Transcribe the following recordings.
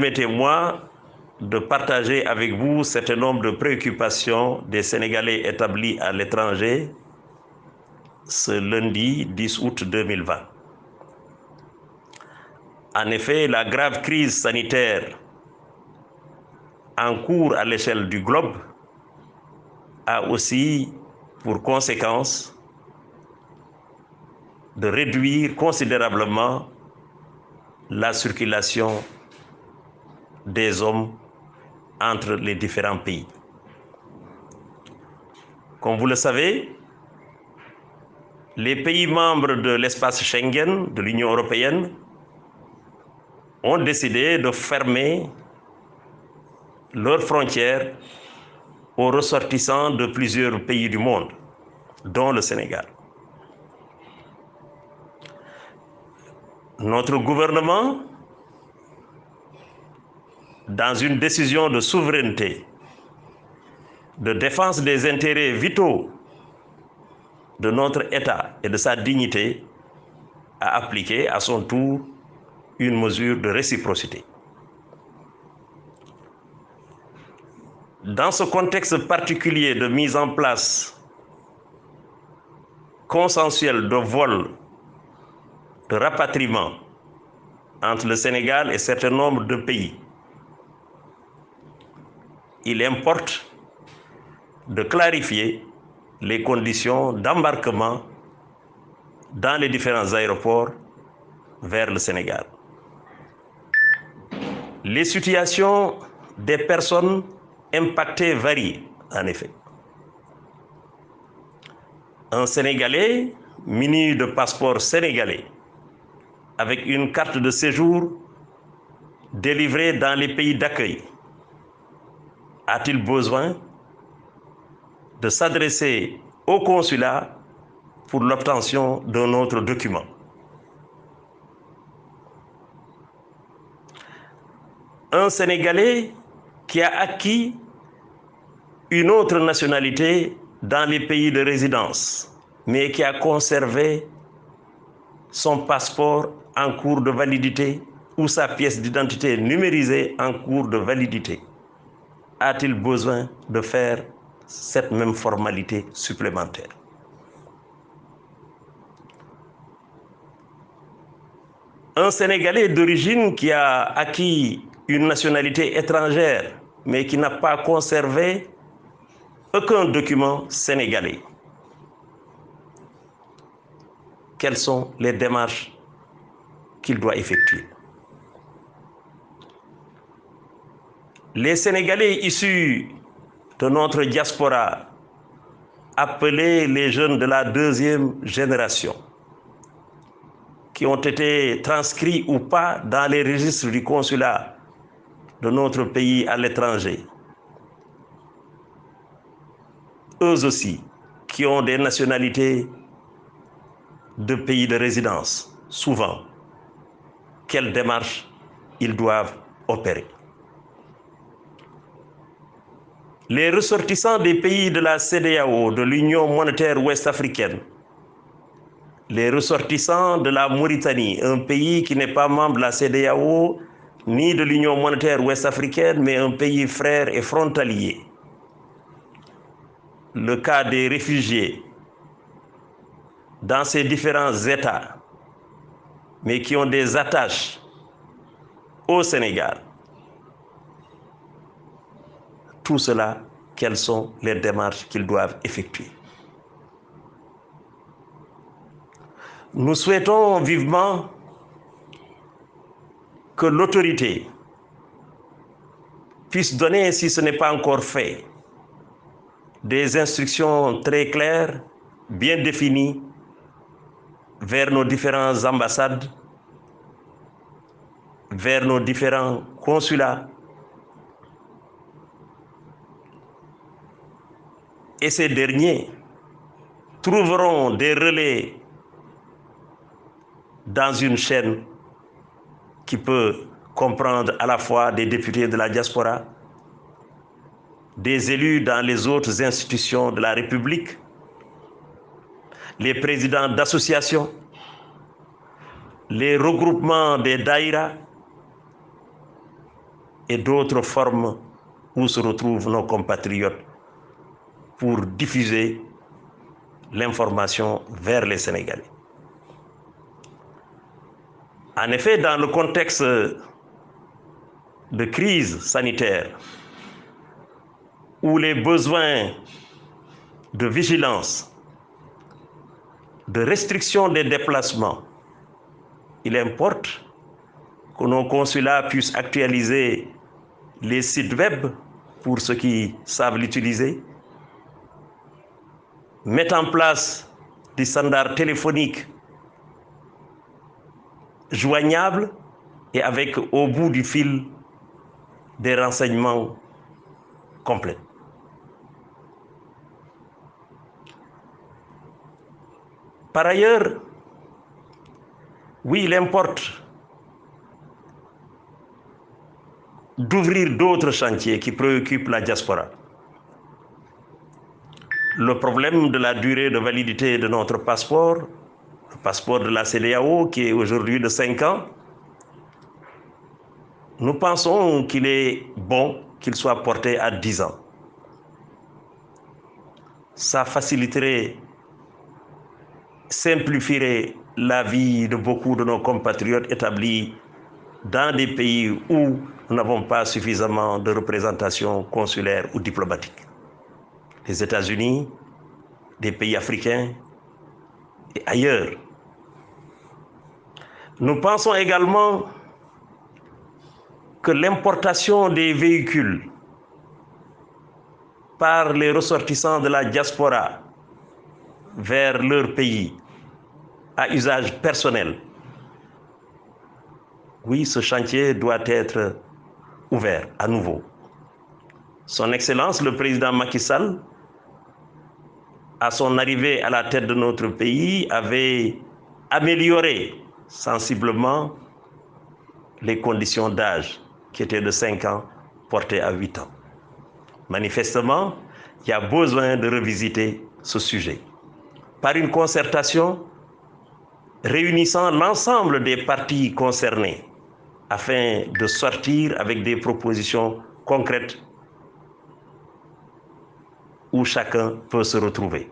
permettez-moi de partager avec vous un certain nombre de préoccupations des Sénégalais établis à l'étranger ce lundi 10 août 2020. En effet, la grave crise sanitaire en cours à l'échelle du globe a aussi pour conséquence de réduire considérablement la circulation des hommes entre les différents pays. Comme vous le savez, les pays membres de l'espace Schengen de l'Union européenne ont décidé de fermer leurs frontières aux ressortissants de plusieurs pays du monde, dont le Sénégal. Notre gouvernement, dans une décision de souveraineté, de défense des intérêts vitaux de notre État et de sa dignité, a appliqué à son tour une mesure de réciprocité. Dans ce contexte particulier de mise en place consensuelle de vol, de rapatriement entre le Sénégal et un certain nombre de pays, il importe de clarifier les conditions d'embarquement dans les différents aéroports vers le Sénégal. Les situations des personnes impactées varient, en effet. Un Sénégalais muni de passeport sénégalais avec une carte de séjour délivrée dans les pays d'accueil a-t-il besoin de s'adresser au consulat pour l'obtention d'un autre document? Un Sénégalais qui a acquis une autre nationalité dans les pays de résidence, mais qui a conservé son passeport en cours de validité ou sa pièce d'identité numérisée en cours de validité, a-t-il besoin de faire cette même formalité supplémentaire? Un Sénégalais d'origine qui a acquis une nationalité étrangère, mais qui n'a pas conservé aucun document sénégalais, quelles sont les démarches qu'il doit effectuer? Les Sénégalais issus de notre diaspora, appelés les jeunes de la deuxième génération, qui ont été transcrits ou pas dans les registres du consulat de notre pays à l'étranger, eux aussi, qui ont des nationalités de pays de résidence, souvent, quelles démarches ils doivent opérer? Les ressortissants des pays de la CEDEAO, de l'Union monétaire ouest-africaine, les ressortissants de la Mauritanie, un pays qui n'est pas membre de la CEDEAO ni de l'Union monétaire ouest-africaine, mais un pays frère et frontalier. Le cas des réfugiés dans ces différents États, mais qui ont des attaches au Sénégal. Tout cela, quelles sont les démarches qu'ils doivent effectuer? Nous souhaitons vivement que l'autorité puisse donner, si ce n'est pas encore fait, des instructions très claires, bien définies, vers nos différentes ambassades, vers nos différents consulats. Et ces derniers trouveront des relais dans une chaîne qui peut comprendre à la fois des députés de la diaspora, des élus dans les autres institutions de la République, les présidents d'associations, les regroupements des daïras, et d'autres formes où se retrouvent nos compatriotes pour diffuser l'information vers les Sénégalais. En effet, dans le contexte de crise sanitaire, où les besoins de vigilance, de restriction des déplacements, il importe que nos consulats puissent actualiser les sites web pour ceux qui savent l'utiliser, mettre en place des standards téléphoniques joignables et avec au bout du fil des renseignements complets. Par ailleurs, oui, il importe d'ouvrir d'autres chantiers qui préoccupent la diaspora. Le problème de la durée de validité de notre passeport, le passeport de la CEDEAO qui est aujourd'hui de 5 ans, nous pensons qu'il est bon qu'il soit porté à 10 ans. Ça faciliterait, simplifierait la vie de beaucoup de nos compatriotes établis dans des pays où nous n'avons pas suffisamment de représentation consulaire ou diplomatique. Les États-Unis, des pays africains et ailleurs. Nous pensons également que l'importation des véhicules par les ressortissants de la diaspora vers leur pays à usage personnel, oui, ce chantier doit être ouvert à nouveau. Son Excellence, le président Macky Sall, à son arrivée à la tête de notre pays, avait amélioré sensiblement les conditions d'âge qui étaient de 5 ans portées à 8 ans. Manifestement, il y a besoin de revisiter ce sujet par une concertation réunissant l'ensemble des parties concernées afin de sortir avec des propositions concrètes où chacun peut se retrouver.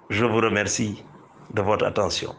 Je vous remercie de votre attention.